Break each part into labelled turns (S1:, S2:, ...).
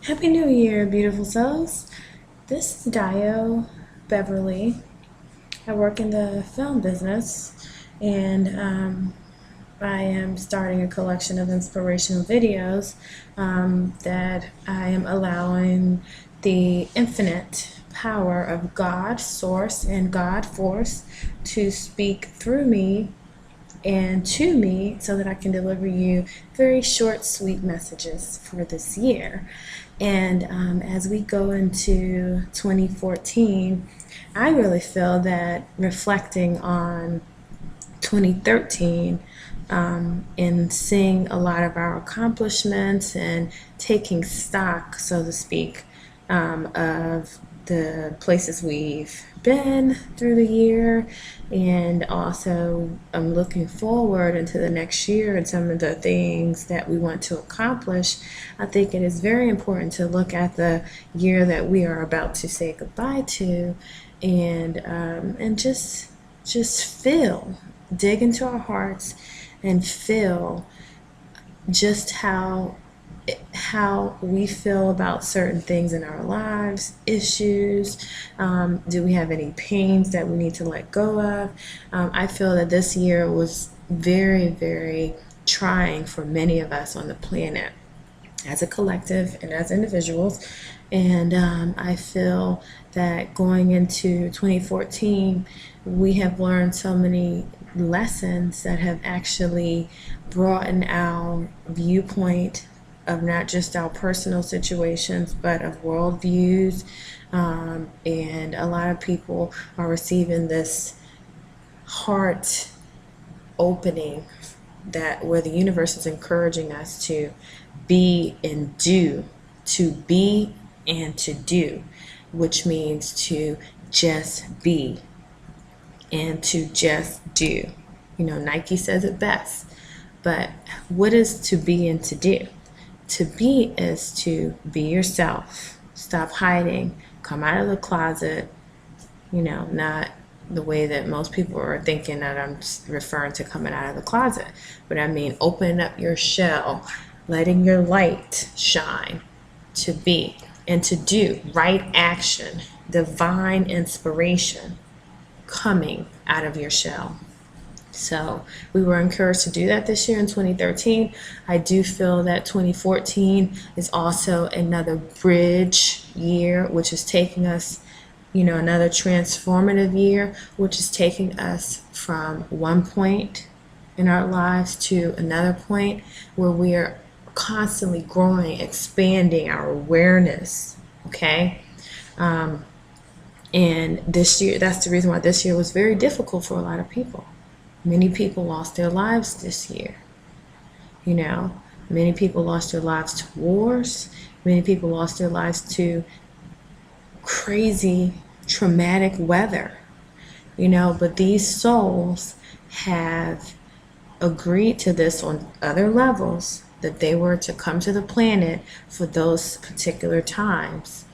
S1: Happy New Year, beautiful souls. This is Dio Beverly. I work in the film business and I am starting a collection of inspirational videos that I am allowing the infinite power of God, Source, and God, Force to speak through me and to me so that I can deliver you very short, sweet messages for this year. And as we go into 2014, I really feel that reflecting on 2013 and seeing a lot of our accomplishments and taking stock, so to speak, of the places we've been through the year, and also I'm looking forward into the next year and some of the things that we want to accomplish. I think it is very important to look at the year that we are about to say goodbye to, and just feel, dig into our hearts and feel just how we feel about certain things in our lives, issues. Do we have any pains that we need to let go of? I feel that this year was very, very trying for many of us on the planet as a collective and as individuals. And I feel that going into 2014, we have learned so many lessons that have actually broadened our viewpoint of not just our personal situations, but of worldviews. And a lot of people are receiving this heart opening that where the universe is encouraging us to be and do, to be and to do, which means to just be and to just do. You know, Nike says it best, but what is to be and to do? To be is to be yourself, stop hiding, come out of the closet, not the way that most people are thinking that I'm referring to coming out of the closet, but I mean opening up your shell, letting your light shine, to be and to do right action, divine inspiration coming out of your shell. So we were encouraged to do that this year in 2013. I do feel that 2014 is also another bridge year, which is taking us, another transformative year, which is taking us from one point in our lives to another point where we are constantly growing, expanding our awareness. Okay. And this year, that's the reason why this year was very difficult for a lot of people. Many people lost their lives this year. Many people lost their lives to wars. Many people lost their lives to crazy, traumatic weather. But these souls have agreed to this on other levels, that they were to come to the planet for those particular times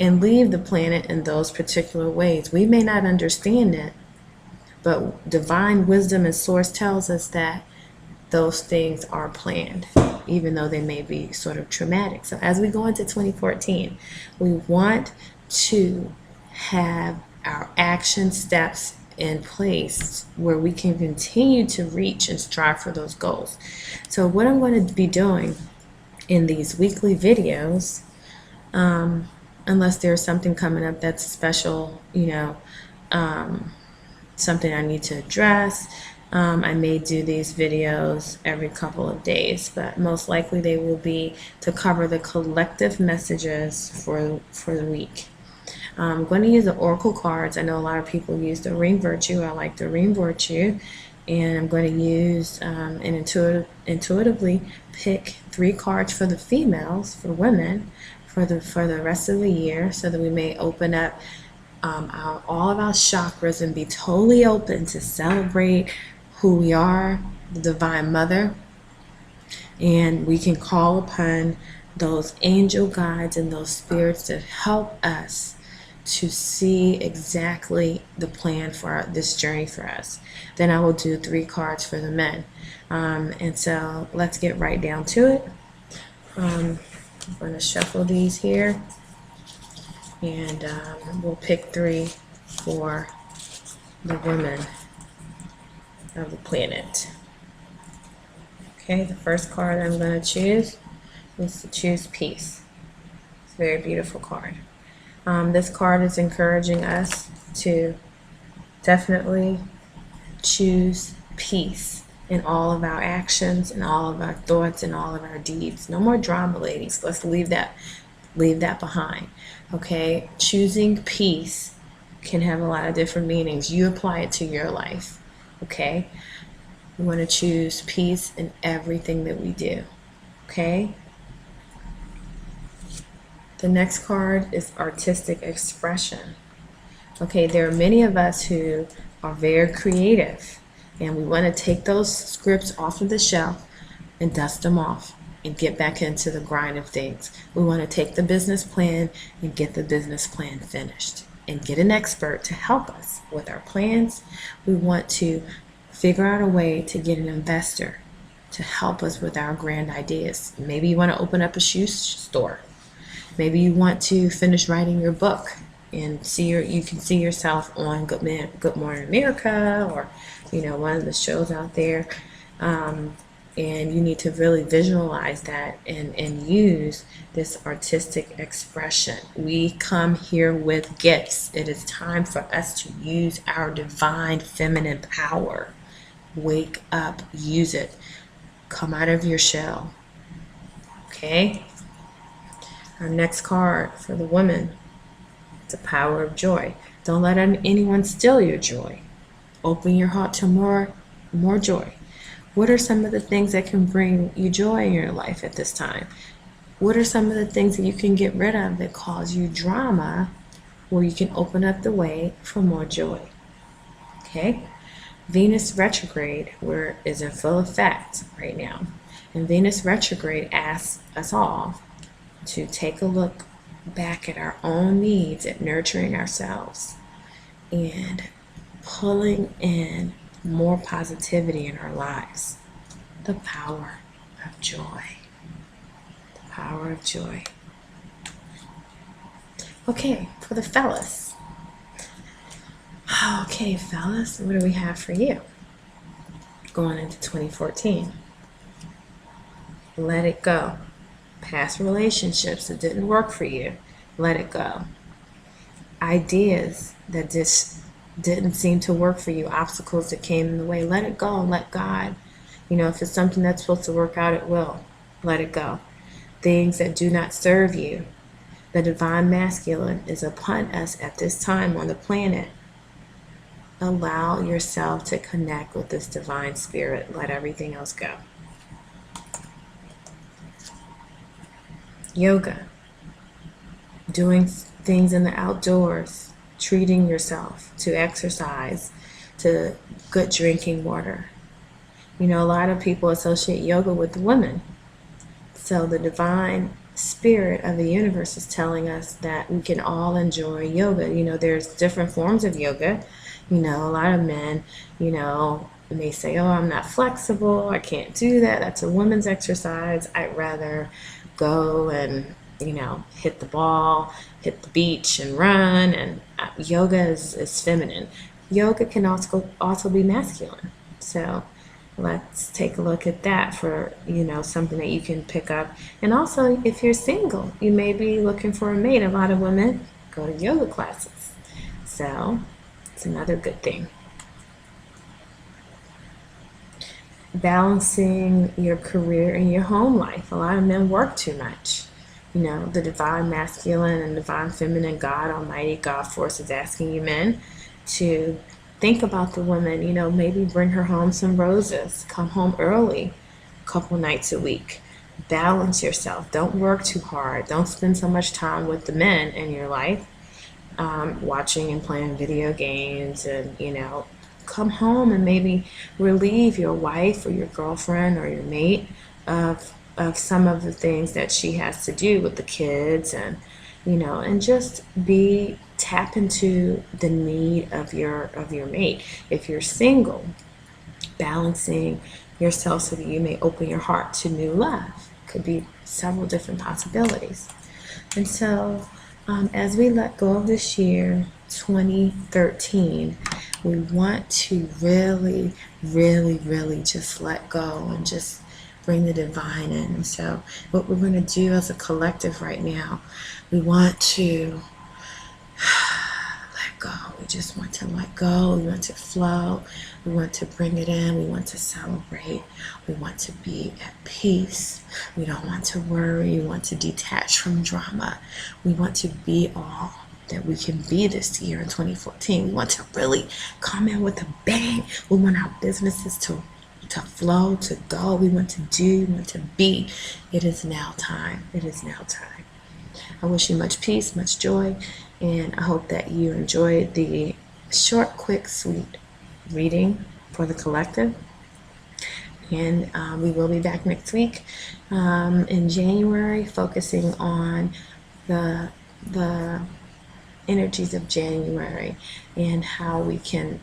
S1: and leave the planet in those particular ways. We may not understand it, but divine wisdom and source tells us that those things are planned, even though they may be sort of traumatic. So as we go into 2014, we want to have our action steps in place where we can continue to reach and strive for those goals. So what I'm going to be doing in these weekly videos, unless there's something coming up that's special, something I need to address, I may do these videos every couple of days, but most likely they will be to cover the collective messages for the week. I'm going to use the Oracle cards. I know a lot of people use the Ring Virtue. I like the Ring Virtue. And I'm going to use and intuitively pick 3 cards for the females, for women, for the rest of the year, so that we may open up all of our chakras and be totally open to celebrate who we are, the Divine Mother, and we can call upon those angel guides and those spirits that help us to see exactly the plan for this journey for us. Then I will do 3 cards for the men. And so let's get right down to it. I'm going to shuffle these here, and we'll pick 3 for the women of the planet. Okay, the first card I'm going to choose is to choose peace. It's a very beautiful card. This card is encouraging us to definitely choose peace in all of our actions and all of our thoughts and all of our deeds. No more drama, ladies. Let's leave that behind. Okay, choosing peace can have a lot of different meanings. You apply it to your life. Okay, we want to choose peace in everything that we do. Okay. The next card is artistic expression. Okay, there are many of us who are very creative, and we want to take those scripts off of the shelf and dust them off and get back into the grind of things. We want to take the business plan and get the business plan finished and get an expert to help us with our plans. We want to figure out a way to get an investor to help us with our grand ideas. Maybe you want to open up a shoe store. Maybe you want to finish writing your book and you can see yourself on Good Morning America, or one of the shows out there, and you need to really visualize that and use this artistic expression. We come here with gifts. It is time for us to use our divine feminine power. Wake up, use it. Come out of your shell. Okay? Our next card for the woman, the power of joy. Don't let anyone steal your joy. Open your heart to more joy. What are some of the things that can bring you joy in your life at this time? What are some of the things that you can get rid of that cause you drama, where you can open up the way for more joy? Okay? Venus retrograde is in full effect right now. And Venus retrograde asks us all to take a look back at our own needs, at nurturing ourselves and pulling in more positivity in our lives. The power of joy. The power of joy. Okay, for the fellas. Okay, fellas, what do we have for you going into 2014? Let it go. Past relationships that didn't work for you, let it go. Ideas that just didn't seem to work for you, obstacles that came in the way, let it go and let God. If it's something that's supposed to work out, it will. Let it go. Things that do not serve you. The divine masculine is upon us at this time on the planet. Allow yourself to connect with this divine spirit. Let everything else go. Yoga, doing things in the outdoors, treating yourself to exercise, to good drinking water. A lot of people associate yoga with women. So the divine spirit of the universe is telling us that we can all enjoy yoga. There's different forms of yoga. A lot of men, may say, oh, I'm not flexible. I can't do that. That's a woman's exercise. I'd rather go and hit the ball, hit the beach and run. And yoga is feminine. Yoga can also be masculine. So let's take a look at that for something that you can pick up. And also, if you're single, you may be looking for a mate. A lot of women go to yoga classes, so it's another good thing. Balancing your career and your home life. A lot of men work too much. The divine masculine and divine feminine, God Almighty, God Force is asking you men to think about the woman. Maybe bring her home some roses. Come home early, a couple nights a week. Balance yourself. Don't work too hard. Don't spend so much time with the men in your life, watching and playing video games, and come home and maybe relieve your wife or your girlfriend or your mate of some of the things that she has to do with the kids, and and just tap into the need of your mate. If you're single, balancing yourself so that you may open your heart to new love could be several different possibilities. And so as we let go of this year, 2013, we want to really, really, really just let go and just bring the divine in. And so what we're going to do as a collective right now, we want to let go. We just want to let go. We want to flow. We want to bring it in. We want to celebrate. We want to be at peace. We don't want to worry. We want to detach from drama. We want to be all that we can be this year in 2014. We want to really come in with a bang. We want our businesses to flow, to go. We want to do. We want to be. It is now time. It is now time. I wish you much peace, much joy, and I hope that you enjoyed the short, quick, sweet reading for the collective. And we will be back next week in January, focusing on the energies of January and how we can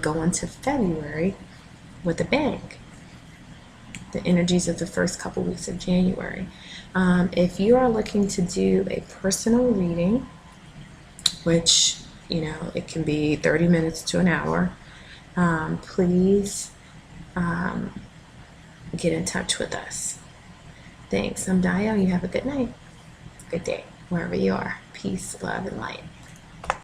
S1: go into February with a bang. The energies of the first couple weeks of January. If you are looking to do a personal reading, which, it can be 30 minutes to an hour, please get in touch with us. Thanks. I'm Dio. You have a good night. Good day, wherever you are. Peace, love, and light.